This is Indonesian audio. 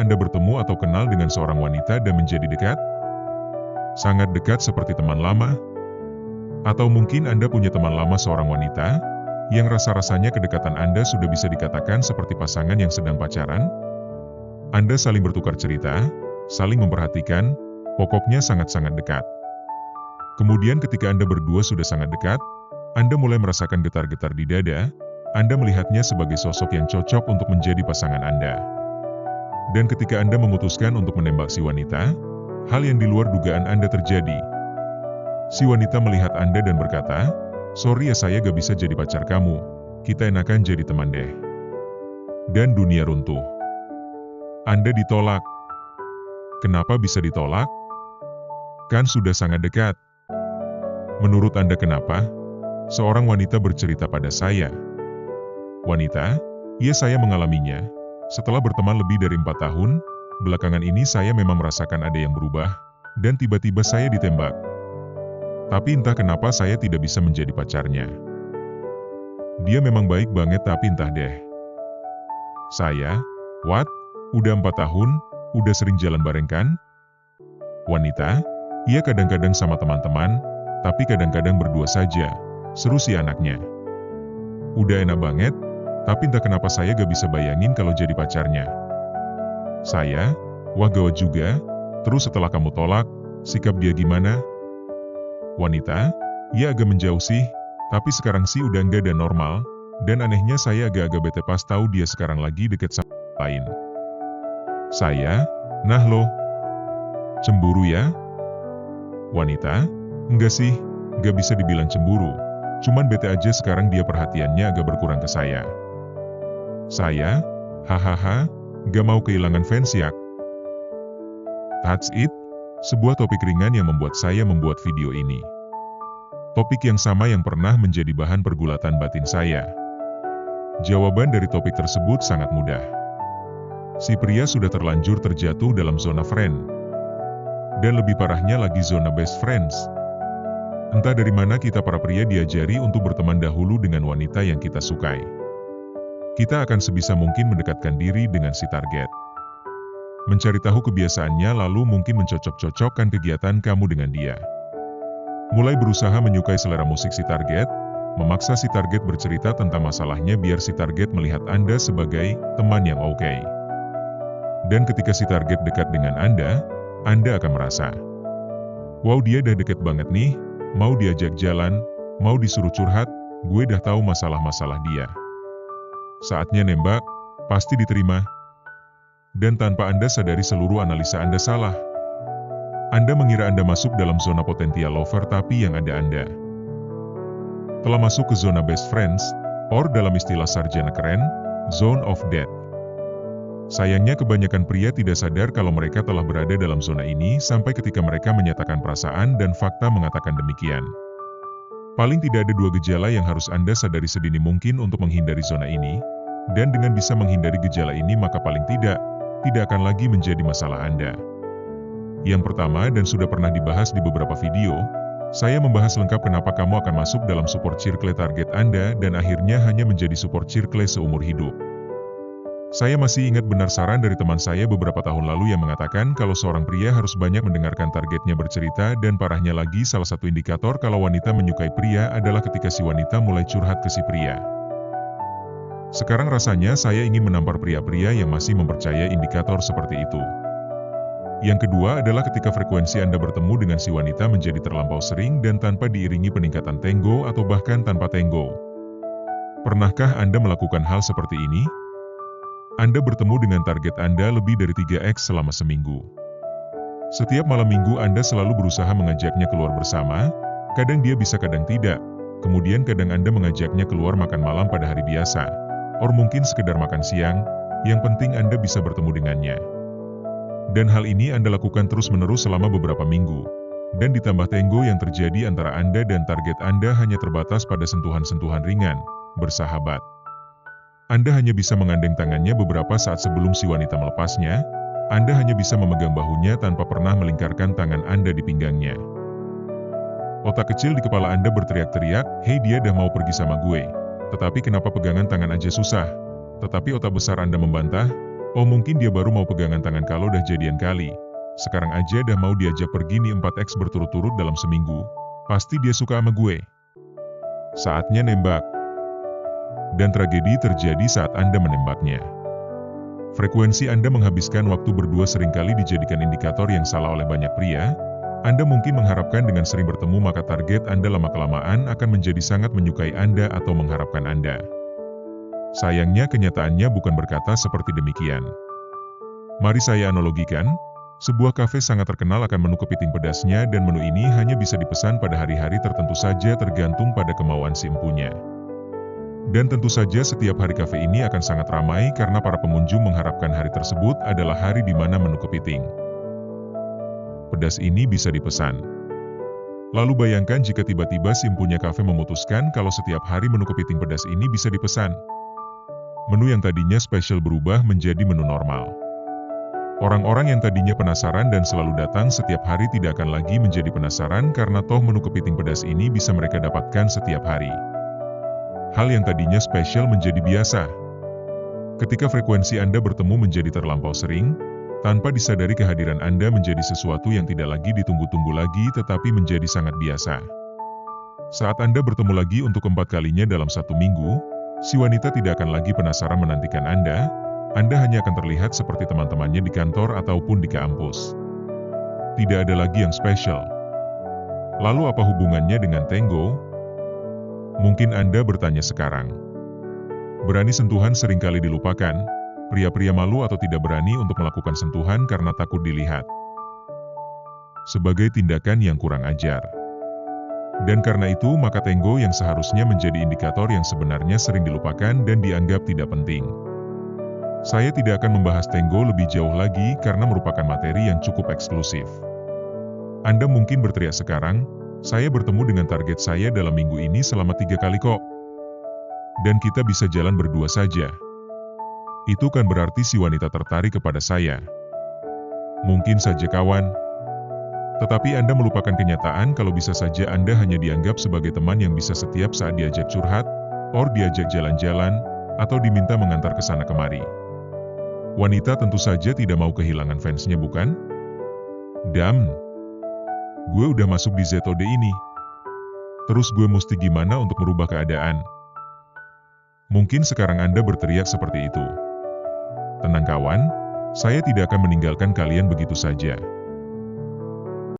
Anda bertemu atau kenal dengan seorang wanita dan menjadi dekat? Sangat dekat seperti teman lama? Atau mungkin Anda punya teman lama seorang wanita, yang rasa-rasanya kedekatan Anda sudah bisa dikatakan seperti pasangan yang sedang pacaran? Anda saling bertukar cerita, saling memperhatikan, pokoknya sangat-sangat dekat. Kemudian ketika Anda berdua sudah sangat dekat, Anda mulai merasakan getar-getar di dada, Anda melihatnya sebagai sosok yang cocok untuk menjadi pasangan Anda. Dan ketika Anda memutuskan untuk menembak si wanita, hal yang di luar dugaan Anda terjadi. Si wanita melihat Anda dan berkata, "Sorry ya, saya gak bisa jadi pacar kamu, kita enakan jadi teman deh." Dan dunia runtuh. Anda ditolak. Kenapa bisa ditolak? Kan sudah sangat dekat. Menurut Anda kenapa? Seorang wanita bercerita pada saya. Wanita, iya saya mengalaminya. Setelah berteman lebih dari 4 tahun, belakangan ini saya memang merasakan ada yang berubah, dan tiba-tiba saya ditembak. Tapi entah kenapa saya tidak bisa menjadi pacarnya. Dia memang baik banget tapi entah deh. Saya, what? Udah 4 tahun, udah sering jalan bareng kan? Wanita, iya kadang-kadang sama teman-teman, tapi kadang-kadang berdua saja, seru si anaknya. Udah enak banget, tapi entah kenapa saya gak bisa bayangin kalau jadi pacarnya. Saya, wah gawat juga, terus setelah kamu tolak, sikap dia gimana? Wanita, ya agak menjauh sih, tapi sekarang sih udah enggak dan normal, dan anehnya saya agak-agak bete pas tahu dia sekarang lagi deket sama lain. Saya, nah loh, cemburu ya? Wanita, enggak sih, gak bisa dibilang cemburu, cuman bete aja sekarang dia perhatiannya agak berkurang ke saya. Saya, hahaha, gak mau kehilangan fans ya. That's it, sebuah topik ringan yang membuat saya membuat video ini. Topik yang sama yang pernah menjadi bahan pergulatan batin saya. Jawaban dari topik tersebut sangat mudah. Si pria sudah terlanjur terjatuh dalam zona friend. Dan lebih parahnya lagi zona best friends. Entah dari mana kita para pria diajari untuk berteman dahulu dengan wanita yang kita sukai. Kita akan sebisa mungkin mendekatkan diri dengan si target. Mencari tahu kebiasaannya lalu mungkin mencocok-cocokkan kegiatan kamu dengan dia. Mulai berusaha menyukai selera musik si target, memaksa si target bercerita tentang masalahnya biar si target melihat Anda sebagai teman yang oke. Dan ketika si target dekat dengan Anda akan merasa, wow dia udah deket banget nih, mau diajak jalan, mau disuruh curhat, gue dah tahu masalah-masalah dia. Saatnya nembak, pasti diterima. Dan tanpa Anda sadari seluruh analisa Anda salah. Anda mengira Anda masuk dalam zona potensial lover tapi yang ada Anda telah masuk ke zona best friends, or dalam istilah sarjana keren, zone of death. Sayangnya kebanyakan pria tidak sadar kalau mereka telah berada dalam zona ini sampai ketika mereka menyatakan perasaan dan fakta mengatakan demikian. Paling tidak ada 2 gejala yang harus Anda sadari sedini mungkin untuk menghindari zona ini, dan dengan bisa menghindari gejala ini maka paling tidak akan lagi menjadi masalah Anda. Yang pertama dan sudah pernah dibahas di beberapa video, saya membahas lengkap kenapa kamu akan masuk dalam support circle target Anda dan akhirnya hanya menjadi support circle seumur hidup. Saya masih ingat benar saran dari teman saya beberapa tahun lalu yang mengatakan kalau seorang pria harus banyak mendengarkan targetnya bercerita dan parahnya lagi salah satu indikator kalau wanita menyukai pria adalah ketika si wanita mulai curhat ke si pria. Sekarang rasanya saya ingin menampar pria-pria yang masih mempercayai indikator seperti itu. Yang kedua adalah ketika frekuensi Anda bertemu dengan si wanita menjadi terlampau sering dan tanpa diiringi peningkatan tenggo atau bahkan tanpa tenggo. Pernahkah Anda melakukan hal seperti ini? Anda bertemu dengan target Anda lebih dari 3x selama seminggu. Setiap malam minggu Anda selalu berusaha mengajaknya keluar bersama, kadang dia bisa kadang tidak, kemudian kadang Anda mengajaknya keluar makan malam pada hari biasa, or mungkin sekedar makan siang, yang penting Anda bisa bertemu dengannya. Dan hal ini Anda lakukan terus-menerus selama beberapa minggu, dan ditambah tenggo yang terjadi antara Anda dan target Anda hanya terbatas pada sentuhan-sentuhan ringan, bersahabat. Anda hanya bisa mengandeng tangannya beberapa saat sebelum si wanita melepasnya, Anda hanya bisa memegang bahunya tanpa pernah melingkarkan tangan Anda di pinggangnya. Otak kecil di kepala Anda berteriak-teriak, hei dia dah mau pergi sama gue, tetapi kenapa pegangan tangan aja susah? Tetapi otak besar Anda membantah, Oh mungkin dia baru mau pegangan tangan kalau udah jadian kali. Sekarang aja dah mau diajak pergi nih 4x berturut-turut dalam seminggu. Pasti dia suka sama gue. Saatnya nembak. Dan tragedi terjadi saat Anda menembaknya. Frekuensi Anda menghabiskan waktu berdua seringkali dijadikan indikator yang salah oleh banyak pria. Anda mungkin mengharapkan dengan sering bertemu maka target Anda lama-kelamaan akan menjadi sangat menyukai Anda atau mengharapkan Anda. Sayangnya kenyataannya bukan berkata seperti demikian. Mari saya analogikan, sebuah kafe sangat terkenal akan menu kepiting pedasnya dan menu ini hanya bisa dipesan pada hari-hari tertentu saja tergantung pada kemauan si empunya. Dan tentu saja setiap hari kafe ini akan sangat ramai karena para pengunjung mengharapkan hari tersebut adalah hari di mana menu kepiting pedas ini bisa dipesan. Lalu bayangkan jika tiba-tiba si empunya kafe memutuskan kalau setiap hari menu kepiting pedas ini bisa dipesan. Menu yang tadinya spesial berubah menjadi menu normal. Orang-orang yang tadinya penasaran dan selalu datang setiap hari tidak akan lagi menjadi penasaran karena toh menu kepiting pedas ini bisa mereka dapatkan setiap hari. Hal yang tadinya spesial menjadi biasa. Ketika frekuensi Anda bertemu menjadi terlampau sering, tanpa disadari kehadiran Anda menjadi sesuatu yang tidak lagi ditunggu-tunggu lagi tetapi menjadi sangat biasa. Saat Anda bertemu lagi untuk keempat kalinya dalam satu minggu, si wanita tidak akan lagi penasaran menantikan Anda hanya akan terlihat seperti teman-temannya di kantor ataupun di kampus. Tidak ada lagi yang spesial. Lalu apa hubungannya dengan Tango? Mungkin Anda bertanya sekarang. Berani sentuhan seringkali dilupakan. Pria-pria malu atau tidak berani untuk melakukan sentuhan karena takut dilihat sebagai tindakan yang kurang ajar. Dan karena itu maka Tango yang seharusnya menjadi indikator yang sebenarnya sering dilupakan dan dianggap tidak penting. Saya tidak akan membahas Tango lebih jauh lagi karena merupakan materi yang cukup eksklusif. Anda mungkin berteriak sekarang, saya bertemu dengan target saya dalam minggu ini selama 3 kali kok. Dan kita bisa jalan berdua saja. Itu kan berarti si wanita tertarik kepada saya. Mungkin saja kawan. Tetapi Anda melupakan kenyataan kalau bisa saja Anda hanya dianggap sebagai teman yang bisa setiap saat diajak curhat, or diajak jalan-jalan, atau diminta mengantar ke sana kemari. Wanita tentu saja tidak mau kehilangan fansnya bukan? Damn. Gue udah masuk di ZOD ini. Terus gue mesti gimana untuk merubah keadaan? Mungkin sekarang Anda berteriak seperti itu. Tenang kawan, saya tidak akan meninggalkan kalian begitu saja.